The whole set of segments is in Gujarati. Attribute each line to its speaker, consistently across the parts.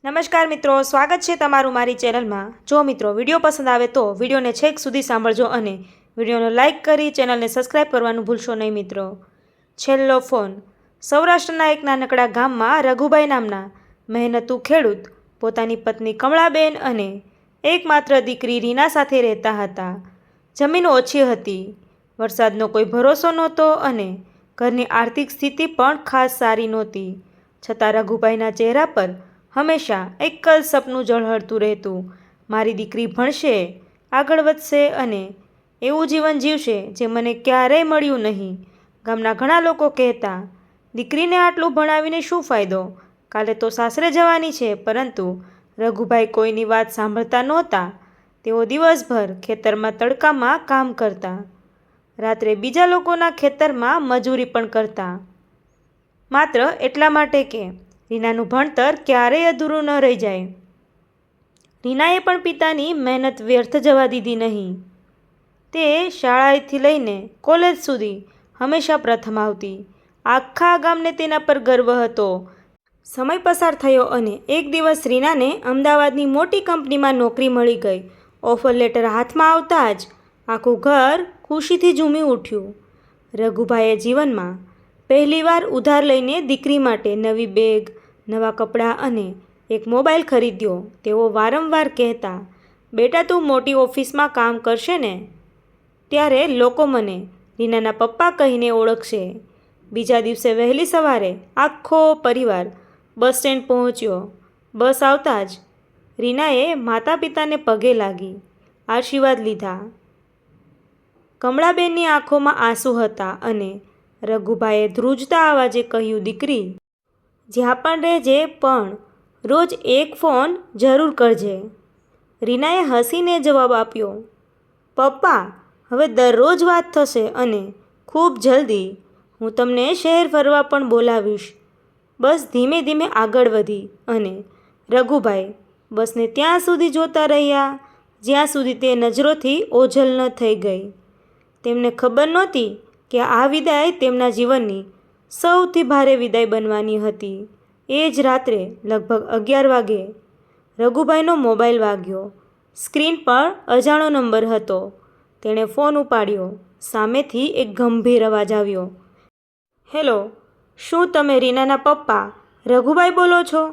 Speaker 1: નમસ્કાર મિત્રો, સ્વાગત છે તમારું મારી ચેનલમાં। જો મિત્રો વિડીયો પસંદ આવે તો વિડીયોને છેક સુધી સાંભળજો અને વિડીયોને લાઇક કરી ચેનલને સબસ્ક્રાઈબ કરવાનું ભૂલશો નહીં મિત્રો। છેલ્લો ફોન। સૌરાષ્ટ્રના એક નાનકડા ગામમાં રઘુભાઈ નામના મહેનતુ ખેડૂત પોતાની પત્ની કમળાબેન અને એકમાત્ર દીકરી રીના સાથે રહેતા હતા। જમીન ઓછી હતી, વરસાદનો કોઈ ભરોસો નહોતો અને ઘરની આર્થિક સ્થિતિ પણ ખાસ સારી નહોતી। છતાં રઘુભાઈના ચહેરા પર હંમેશા એક જ સપનું ઝળહળતું રહેતું, મારી દીકરી ભણશે, આગળ વધશે અને એવું જીવન જીવશે જે મને ક્યારેય મળ્યું નહીં। ગામના ઘણા લોકો કહેતા, દીકરીને આટલું ભણાવીને શું ફાયદો, કાલે તો સાસરે જવાની છે। પરંતુ રઘુભાઈ કોઈની વાત સાંભળતા નહોતા। તેઓ દિવસભર ખેતરમાં તડકામાં કામ કરતા, રાત્રે બીજા લોકોના ખેતરમાં મજૂરી પણ કરતા, માત્ર એટલા માટે કે રીનાનું ભણતર ક્યારેય અધૂરું ન રહી જાય। રીનાએ પણ પિતાની મહેનત વ્યર્થ જવા દીધી નહીં। તે શાળાએથી લઈને કોલેજ સુધી હંમેશા પ્રથમ આવતી। આખા ગામને તેના પર ગર્વ હતો। સમય પસાર થયો અને એક દિવસ રીનાને અમદાવાદની મોટી કંપનીમાં નોકરી મળી ગઈ। ઓફર લેટર હાથમાં આવતા જ આખું ઘર ખુશીથી ઝૂમી ઉઠ્યું। રઘુભાઈએ જીવનમાં પહેલીવાર ઉધાર લઈને દીકરી માટે નવી બેગ, નવા કપડાં અને એક મોબાઈલ ખરીદ્યો। તેઓ વારંવાર કહેતા, બેટા તું મોટી ઓફિસમાં કામ કરશે ને ત્યારે લોકો મને રીનાના પપ્પા કહીને ઓળખશે। બીજા દિવસે વહેલી સવારે આખો પરિવાર બસ સ્ટેન્ડ પહોંચ્યો। બસ આવતા જ રીનાએ માતા પિતાને પગે લાગી આશીર્વાદ લીધા। કમળાબેનની આંખોમાં આંસુ હતા અને રઘુભાઈએ ધ્રુજતા અવાજે કહ્યું, દીકરી જ્યાં પણ રહેજે પણ રોજ એક ફોન જરૂર કરજે। રીનાએ હસીને જવાબ આપ્યો, પપ્પા હવે દરરોજ વાત થશે અને ખૂબ જલ્દી હું તમને શહેર ફરવા પણ બોલાવીશ। બસ ધીમે ધીમે આગળ વધી અને રઘુભાઈ બસને ત્યાં સુધી જોતા રહ્યા જ્યાં સુધી તે નજરોથી ઓझल ન થઈ ગઈ। તેમને ખબર નહોતી કે આ વિદાય તેમના જીવનની સૌથી ભારે વિદાય બનવાની હતી। એ જ રાત્રે લગભગ 11 વાગે રઘુભાઈનો મોબાઈલ વાગ્યો। સ્ક્રીન પર અજાણો નંબર હતો। તેણે ફોન ઉપાડ્યો। સામેથી એક ગંભીર અવાજ આવ્યો, હેલો, શું તમે રીનાના પપ્પા રઘુભાઈ બોલો છો?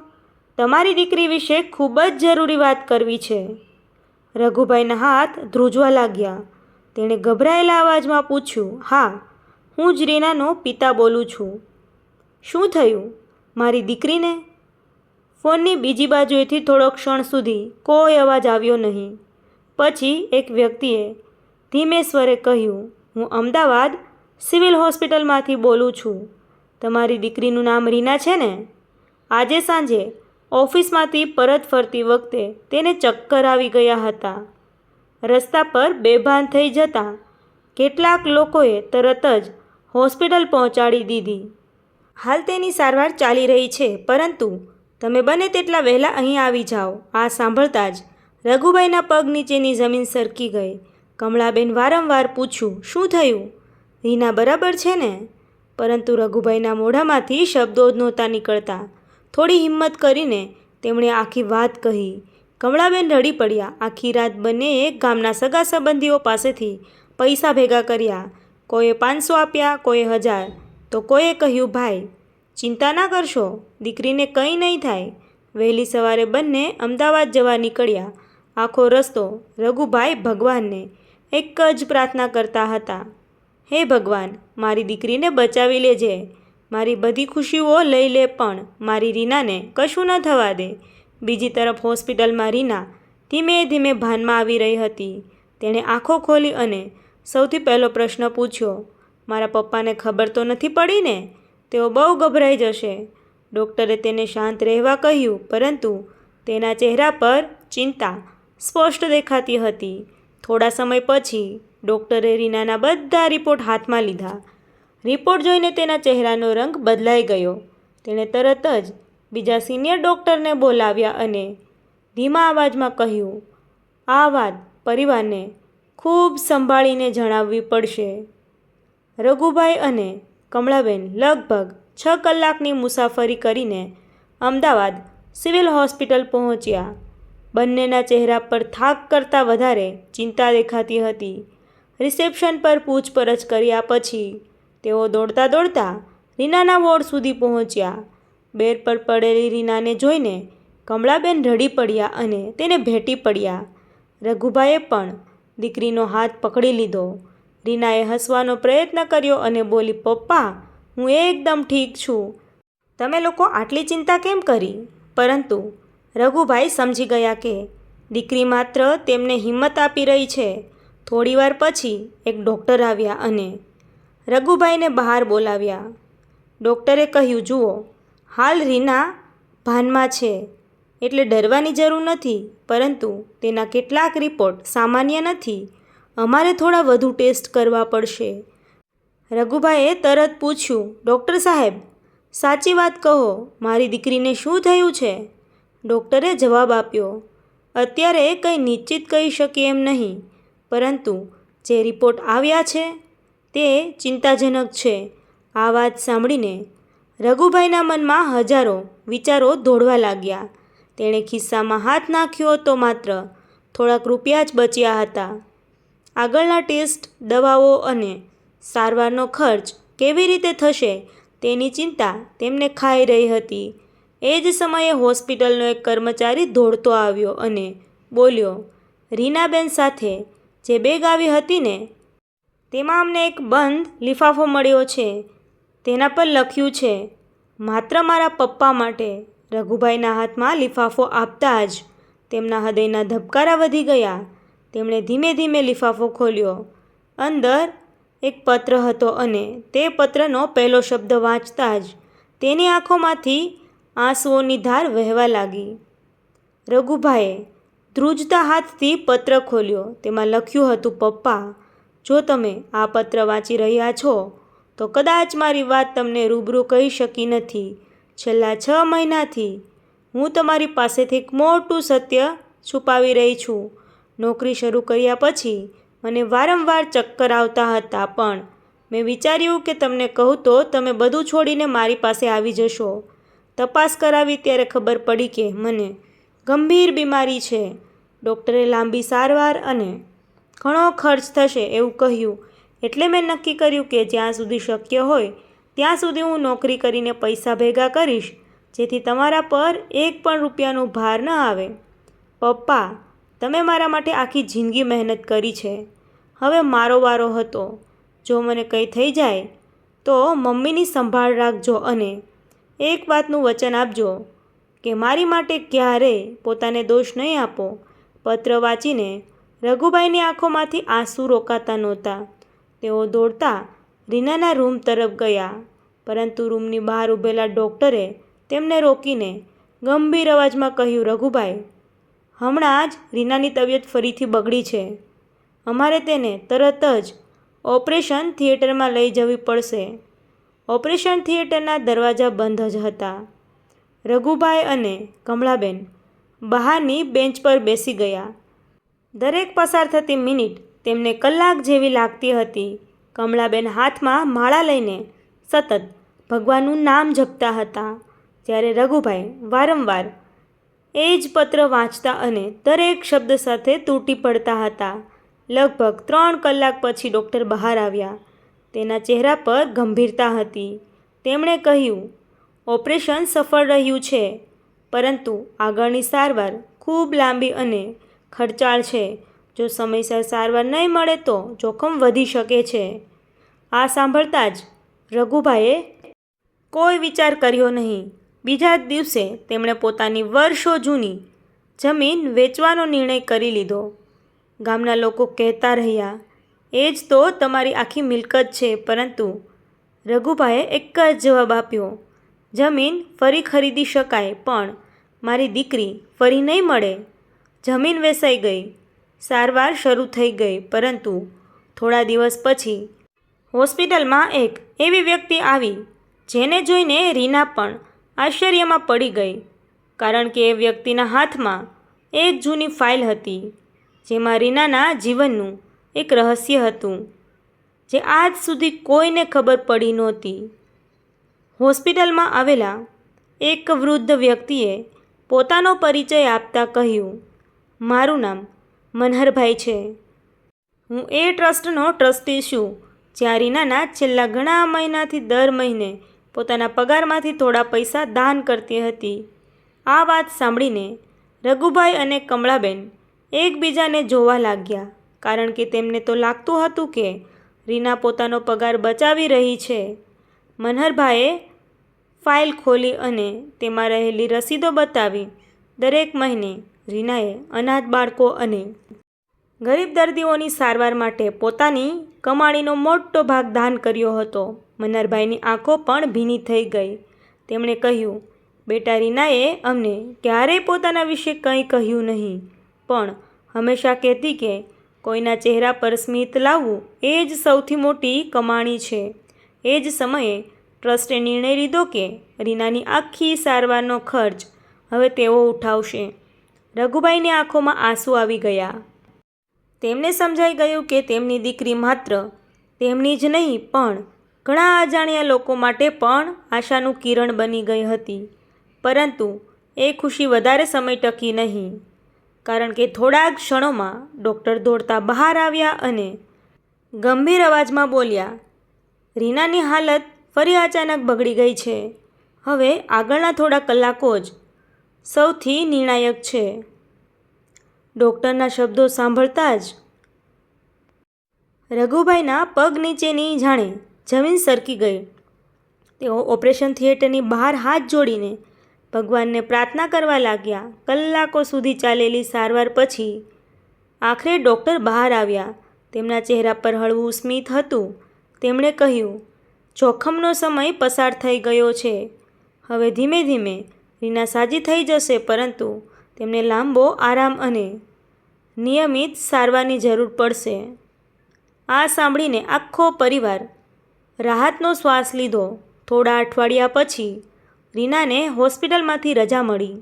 Speaker 1: તમારી દીકરી વિશે ખૂબ જ જરૂરી વાત કરવી છે। રઘુભાઈના હાથ ધ્રુજવા લાગ્યા। તેણે ગભરાયેલા અવાજમાં પૂછ્યું, હા, હું જ રીનાનો પિતા બોલું છું। શું થયું મારી દીકરીને? ફોનની બીજી બાજુએથી થોડો ક્ષણ સુધી કોઈ અવાજ આવ્યો નહીં। પછી એક વ્યક્તિએ ધીમે સ્વરે કહ્યું, હું અમદાવાદ સિવિલ હોસ્પિટલમાંથી બોલું છું। તમારી દીકરીનું નામ રીના છે ને? આજે સાંજે ઓફિસમાંથી પરત ફરતી વખતે તેને ચક્કર આવી ગયા હતા। રસ્તા પર બેભાન થઈ જતાં કેટલાક લોકોએ તરત જ હોસ્પિટલ પહોંચાડી દીધી। હાલ તેની સારવાર ચાલી રહી છે, પરંતુ તમે બને તેટલા વહેલા અહીં આવી જાઓ। આ સાંભળતા જ રઘુભાઈના પગ નીચેની જમીન સરકી ગઈ। કમળાબેન વારંવાર પૂછ્યું, શું થયું? રીના બરાબર છે ને? પરંતુ રઘુભાઈના મોઢામાંથી શબ્દો જ નહોતા નીકળતા। થોડી હિંમત કરીને તેમણે આખી વાત કહી। કમળાબેન રડી પડ્યા। આખી રાત બંનેએ ગામના સગા સંબંધીઓ પાસેથી પૈસા ભેગા કર્યા। કોઈએ 500 આપ્યા, કોઈએ 1000, તો કોઈએ કહ્યું, ભાઈ ચિંતા ના કરશો, દીકરીને કંઈ નહીં થાય। વહેલી સવારે બંને અમદાવાદ જવા નીકળ્યા। આખો રસ્તો રઘુભાઈ ભગવાનને એક જ પ્રાર્થના કરતા હતા, હે ભગવાન, મારી દીકરીને બચાવી લેજે, મારી બધી ખુશીઓ લઈ લે પણ મારી રીનાને કશું ન થવા દે। બીજી તરફ હોસ્પિટલમાં રીના ધીમે ધીમે ભાનમાં આવી રહી હતી। તેણે આંખો ખોલી અને સૌથી પહેલો પ્રશ્ન પૂછ્યો, મારા પપ્પાને ખબર તો નથી પડી ને? તેઓ બહુ ગભરાઈ જશે। ડૉક્ટરે તેને શાંત રહેવા કહ્યું, પરંતુ તેના ચહેરા પર ચિંતા સ્પષ્ટ દેખાતી હતી। થોડા સમય પછી ડૉક્ટરે રીનાના બધા રિપોર્ટ હાથમાં લીધા। રિપોર્ટ જોઈને તેના ચહેરાનો રંગ બદલાઈ ગયો। તેણે તરત જ બીજા સિનિયર ડૉક્ટરને બોલાવ્યા અને ધીમા અવાજમાં કહ્યું, આ વાત પરિવારને ખૂબ સંભાળીને જણાવવી પડશે। રઘુભાઈ અને કમળાબેન લગભગ 6 કલાકની મુસાફરી કરીને અમદાવાદ સિવિલ હોસ્પિટલ પહોંચ્યા. બંનેના ચહેરા પર થાક કરતાં વધારે ચિંતા દેખાતી હતી. રિસેપ્શન પર પૂછપરછ કર્યા પછી તેઓ દોડતા દોડતા રીનાના વોર્ડ સુધી પહોંચ્યા. બેડ પર પડેલી રીનાને જોઈને કમળાબેન રડી પડ્યા અને તેને ભેટી પડ્યા. રઘુભાઈએ પણ દીકરીનો હાથ પકડી લીધો. રીનાએ હસવાનો પ્રયત્ન કર્યો અને બોલી, પપ્પા, હું એકદમ ઠીક છું. તમે લોકો આટલી ચિંતા કેમ કરી? પરંતુ રઘુભાઈ સમજી ગયા કે દીકરી માત્ર તેમને હિંમત આપી રહી છે. થોડીવાર પછી એક ડૉક્ટર આવ્યા અને રઘુભાઈને બહાર બોલાવ્યા. ડૉક્ટરે કહ્યું, જુઓ, હાલ રીના ભાનમાં છે, એટલે ડરવાની જરૂર નથી, પરંતુ તેના કેટલાક રિપોર્ટ સામાન્ય નથી. અમારે થોડા વધુ ટેસ્ટ કરવા પડશે. રઘુભાઈએ તરત પૂછ્યું, ડૉક્ટર સાહેબ, સાચી વાત કહો, મારી દીકરીને શું થયું છે? ડૉક્ટરે જવાબ આપ્યો, અત્યારે કંઈ નિશ્ચિત કહી શકીએ એમ નહીં, પરંતુ જે રિપોર્ટ આવ્યા છે તે ચિંતાજનક છે. આ વાત સાંભળીને રઘુભાઈના મનમાં હજારો વિચારો દોડવા લાગ્યા. તેણે ખિસ્સામાં હાથ નાખ્યો તો માત્ર થોડાક રૂપિયા જ બચ્યા હતા. આગળના ટેસ્ટ, દવાઓ અને સારવારનો ખર્ચ કેવી રીતે થશે તેની ચિંતા તેમને ખાઈ રહી હતી. એ જ સમયે હોસ્પિટલનો એક કર્મચારી દોડતો આવ્યો અને બોલ્યો, રીનાબેન સાથે જે બેગ આવી હતી ને, તેમાં અમને એક બંધ લિફાફો મળ્યો છે. તેના પર લખ્યું છે, માત્ર મારા પપ્પા માટે. રઘુભાઈના હાથમાં લિફાફો આપતા જ તેમના હૃદયના ધબકારા વધી ગયા. તેમણે ધીમે ધીમે લિફાફો ખોલ્યો. અંદર એક પત્ર હતો અને તે પત્રનો પહેલો શબ્દ વાંચતા જ તેની આંખોમાંથી આંસુઓની ધાર વહેવા લાગી. રઘુભાઈએ ધ્રુજતા હાથથી પત્ર ખોલ્યો. તેમાં લખ્યું હતું, પપ્પા, જો તમે આ પત્ર વાંચી રહ્યા છો તો કદાચ મારી વાત તમને રૂબરૂ કહી શકી નથી. છેલ્લા 6 મહિનાથી હું તમારી પાસેથી એક મોટું સત્ય છુપાવી રહી છું. નોકરી શરૂ કર્યા પછી મને વારંવાર ચક્કર આવતા હતા, પણ મેં વિચાર્યું કે તમને કહું તો તમે બધું છોડીને મારી પાસે આવી જશો. તપાસ કરાવી ત્યારે ખબર પડી કે મને ગંભીર બીમારી છે. ડૉક્ટરે લાંબી સારવાર અને ઘણો ખર્ચ થશે એવું કહ્યું. એટલે મેં નક્કી કર્યું કે જ્યાં સુધી શક્ય હોય ત્યાં સુધી હું નોકરી કરીને પૈસા ભેગા કરીશ, જેથી તમારા પર એક પણ રૂપિયાનો ભાર ન આવે. પપ્પા, તમે મારા માટે આખી જિંદગી મહેનત કરી છે. હવે મારો વારો હતો. જો મને કંઈ થઈ જાય તો મમ્મીની સંભાળ રાખજો અને એક વાતનું વચન આપજો કે મારી માટે ક્યારેય પોતાને દોષ નહીં આપો. પત્ર વાંચીને રઘુભાઈની આંખોમાંથી આંસુ રોકાતા નહોતા. તેઓ દોડતા રીનાના રૂમ તરફ ગયા, પરંતુ રૂમની બહાર ઊભેલા ડૉક્ટરે તેમને રોકીને ગંભીર અવાજમાં કહ્યું, રઘુભાઈ, હમણાં જ રીનાની તબિયત ફરીથી બગડી છે. અમારે તેને તરત જ ઓપરેશન થિયેટરમાં લઈ જવી પડશે. ઓપરેશન થિયેટરના દરવાજા બંધ જ હતા. રઘુભાઈ અને કમળાબેન બહારની બેન્ચ પર બેસી ગયા. દરેક પસાર થતી મિનિટ તેમને કલાક જેવી લાગતી હતી. કમળાબેન હાથમાં માળા લઈને સતત ભગવાનનું નામ જપતા હતા, જ્યારે રઘુભાઈ વારંવાર એ જ પત્ર વાંચતા અને દરેક શબ્દ સાથે તૂટી પડતા હતા. લગભગ 3 કલાક પછી ડૉક્ટર બહાર આવ્યા. તેના ચહેરા પર ગંભીરતા હતી. તેમણે કહ્યું, ઓપરેશન સફળ રહ્યું છે, પરંતુ આગળની સારવાર ખૂબ લાંબી અને ખર્ચાળ છે. જો સમયસર સારવાર નહીં મળે તો જોખમ વધી શકે છે. આ સાંભળતા જ રઘુભાઈએ કોઈ વિચાર કર્યો નહીં. બીજા જ દિવસે તેમણે પોતાની વર્ષો જૂની જમીન વેચવાનો નિર્ણય કરી લીધો. ગામના લોકો કહેતા રહ્યા, એ જ તો તમારી આખી મિલકત છે, પરંતુ રઘુભાઈએ એક જ જવાબ આપ્યો, જમીન ફરી ખરીદી શકાય, પણ મારી દીકરી ફરી નહીં મળે. જમીન વેચાઈ ગઈ. સારવાર શરૂ થઈ ગઈ, પરંતુ થોડા દિવસ પછી હોસ્પિટલમાં એક એવી વ્યક્તિ આવી જેને જોઈને રીના પણ આશ્ચર્યમાં પડી ગઈ, કારણ કે એ વ્યક્તિના હાથમાં એક જૂની ફાઇલ હતી, જેમાં રીનાના જીવનનું એક રહસ્ય હતું, જે આજ સુધી કોઈને ખબર પડી નહોતી. હોસ્પિટલમાં આવેલા એક વૃદ્ધ વ્યક્તિએ પોતાનો પરિચય આપતા કહ્યું, મારું નામ મનહરભાઈ છે. હું એ ટ્રસ્ટનો ટ્રસ્ટી છું જ્યાં રીનાના છેલ્લા ઘણા મહિનાથી દર મહિને પોતાના પગારમાંથી થોડા પૈસા દાન કરતી હતી. આ વાત સાંભળીને રઘુભાઈ અને કમળાબેન એકબીજાને જોવા લાગ્યા, કારણ કે તેમને તો લાગતું હતું કે રીના પોતાનો પગાર બચાવી રહી છે. મનહરભાઈએ ફાઇલ ખોલી અને તેમાં રહેલી રસીદો બતાવી. દરેક મહિને રીનાએ અનાથ બાળકો અને ગરીબ દર્દીઓની સારવાર માટે પોતાની કમાણીનો મોટો ભાગ દાન કર્યો હતો. મનહરભાઈની આંખો પણ ભીની થઈ ગઈ. તેમણે કહ્યું, બેટા, રીનાએ અમને ક્યારેય પોતાના વિશે કંઈ કહ્યું નહીં, પણ હંમેશા કહેતી કે કોઈના ચહેરા પર સ્મિત લાવવું એ જ સૌથી મોટી કમાણી છે. એ જ સમયે ટ્રસ્ટે નિર્ણય લીધો કે રીનાની આખી સારવારનો ખર્ચ હવે તેઓ ઉઠાવશે. રઘુભાઈની આંખોમાં આંસુ આવી ગયા. તેમને સમજાઈ ગયું કે તેમની દીકરી માત્ર તેમની જ નહીં પણ ઘણા અજાણ્યા લોકો માટે પણ આશાનું કિરણ બની ગઈ હતી. પરંતુ એ ખુશી વધારે સમય ટકી નહીં, કારણ કે થોડા ક્ષણોમાં ડૉક્ટર દોડતા બહાર આવ્યા અને ગંભીર અવાજમાં બોલ્યા, રીનાની હાલત ફરી અચાનક બગડી ગઈ છે. હવે આગળના થોડા કલાકો જ સૌથી નિર્ણાયક છે. ડૉક્ટરના શબ્દો સાંભળતા જ રઘુભાઈના પગ નીચેની જાણે જમીન સરકી ગઈ. તેઓ ઓપરેશન થિયેટરની બહાર હાથ જોડીને ભગવાનને પ્રાર્થના કરવા લાગ્યા. કલાકો સુધી ચાલેલી સારવાર પછી આખરે ડૉક્ટર બહાર આવ્યા. તેમના ચહેરા પર હળવું સ્મિત હતું. તેમણે કહ્યું, જોખમનો સમય પસાર થઈ ગયો છે. હવે ધીમે ધીમે રીના સાજી થઈ જશે, પરંતુ તેમને લાંબો આરામ અને નિયમિત સારવારની જરૂર પડશે. આ સાંભળીને આખો પરિવાર રાહતનો શ્વાસ લીધો. થોડા અઠવાડિયા પછી રીનાને હોસ્પિટલમાંથી રજા મળી.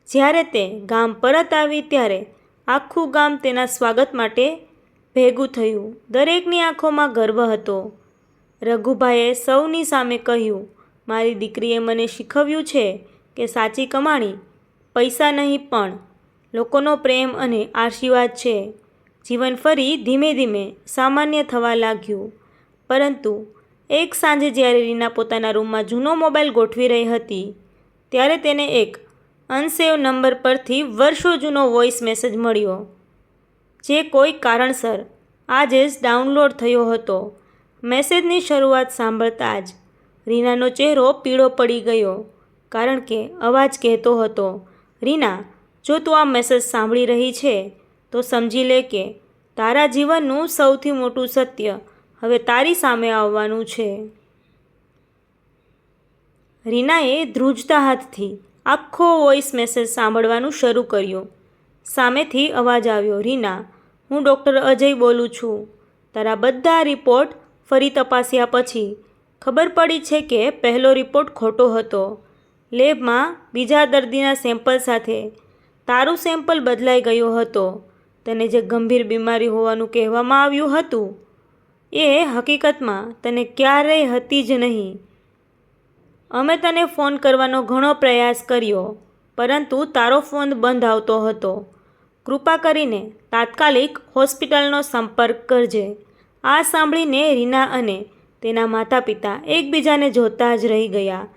Speaker 1: જ્યારે તે ગામ પરત આવી ત્યારે આખું ગામ તેના સ્વાગત માટે ભેગું થયું. દરેકની આંખોમાં ગર્વ હતો. રઘુભાઈએ સૌની સામે કહ્યું, મારી દીકરીએ મને શીખવ્યું છે કે સાચી કમાણી પૈસા નહીં પણ લોકોનો પ્રેમ અને આશીર્વાદ છે. જીવન ફરી ધીમે ધીમે સામાન્ય થવા લાગ્યું. પરંતુ એક સાંજે જ્યારે રીના પોતાના રૂમમાં જૂનો મોબાઈલ ગોઠવી રહી હતી, ત્યારે તેને એક અનસેવ નંબર પરથી વર્ષો જૂનો વોઇસ મેસેજ મળ્યો, જે કોઈ કારણસર આજે જ ડાઉનલોડ થયો હતો. મેસેજની શરૂઆત સાંભળતા જ રીનાનો ચહેરો પીળો પડી ગયો, કારણ કે અવાજ કહેતો હતો, રીના, જો તું આ મેસેજ સાંભળી રહી છે તો સમજી લે કે તારા જીવનનું સૌથી મોટું સત્ય હવે તારી સામે આવવાનું છે. રીનાએ ધ્રુજતા હાથથી આખો વોઇસ મેસેજ સાંભળવાનું શરૂ કર્યું. સામેથી અવાજ આવ્યો, રીના, હું ડૉક્ટર અજય બોલું છું. તારા બધા રિપોર્ટ ફરી તપાસ્યા પછી ખબર પડી છે કે પહેલો રિપોર્ટ ખોટો હતો. લેબમાં બીજા દર્દીના સેમ્પલ સાથે તારું સેમ્પલ બદલાઈ ગયો હતો. તને જે ગંભીર બીમારી હોવાનું કહેવામાં આવ્યું હતું, એ હકીકતમાં તને ક્યારેય હતી જ નહીં. અમે તને ફોન કરવાનો ઘણો પ્રયાસ કર્યો, પરંતુ તારો ફોન બંધ આવતો હતો. કૃપા કરીને તાત્કાલિક હોસ્પિટલનો સંપર્ક કરજે. આ સાંભળીને રીના અને તેના માતા પિતા એકબીજાને જોતા જ રહી ગયા.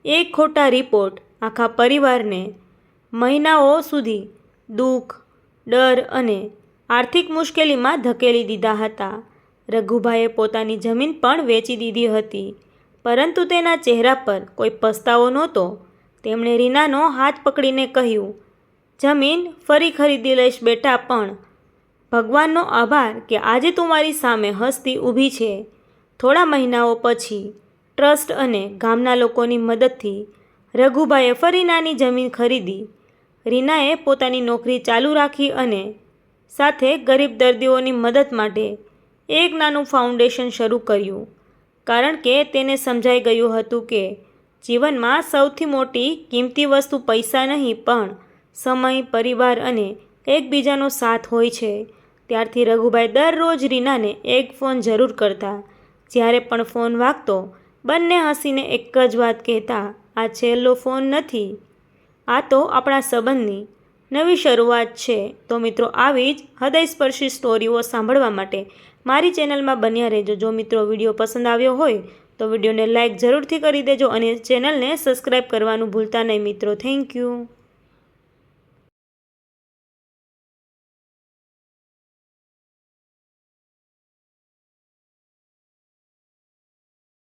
Speaker 1: એક ખોટા રિપોર્ટ આખા પરિવારને મહિનાઓ સુધી દુઃખ, ડર અને આર્થિક મુશ્કેલીમાં ધકેલી દીધા હતા. રઘુભાઈએ પોતાની જમીન પણ વેચી દીધી હતી, પરંતુ તેના ચહેરા પર કોઈ પસ્તાવો નહોતો. તેમણે રીનાનો હાથ પકડીને કહ્યું, જમીન ફરી ખરીદી લઈશ બેટા, પણ ભગવાનનો આભાર કે આજે તું મારી સામે હસતી ઊભી છે. થોડા મહિનાઓ પછી ટ્રસ્ટ અને ગામના લોકોની મદદથી રઘુભાઈએ ફરી નાની જમીન ખરીદી. રીનાએ પોતાની નોકરી ચાલુ રાખી અને સાથે ગરીબ દર્દીઓની મદદ માટે એક નાનું ફાઉન્ડેશન શરૂ કર્યું, કારણ કે તેને સમજાઈ ગયું હતું કે જીવનમાં સૌથી મોટી કિંમતી વસ્તુ પૈસા નહીં પણ સમય, પરિવાર અને એકબીજાનો સાથ હોય છે. ત્યારથી રઘુભાઈ દરરોજ રીનાને એક ફોન જરૂર કરતા. જ્યારે પણ ફોન વાગતો, બંને હસીને એક જ વાત કહેતા, આ છેલ્લો ફોન નથી. આ તો આપણા સંબંધની નવી શરૂઆત છે. તો મિત્રો આવી જ હૃદયસ્પર્શી સ્ટોરીઓ સાંભળવા માટે મારી ચેનલમાં બન્યા રહેજો. જો મિત્રો વિડીયો પસંદ આવ્યો હોય તો વિડીયોને લાઇક જરૂરથી કરી દેજો અને ચેનલને સબસ્ક્રાઈબ કરવાનું ભૂલતા નહીં મિત્રો. Thank you.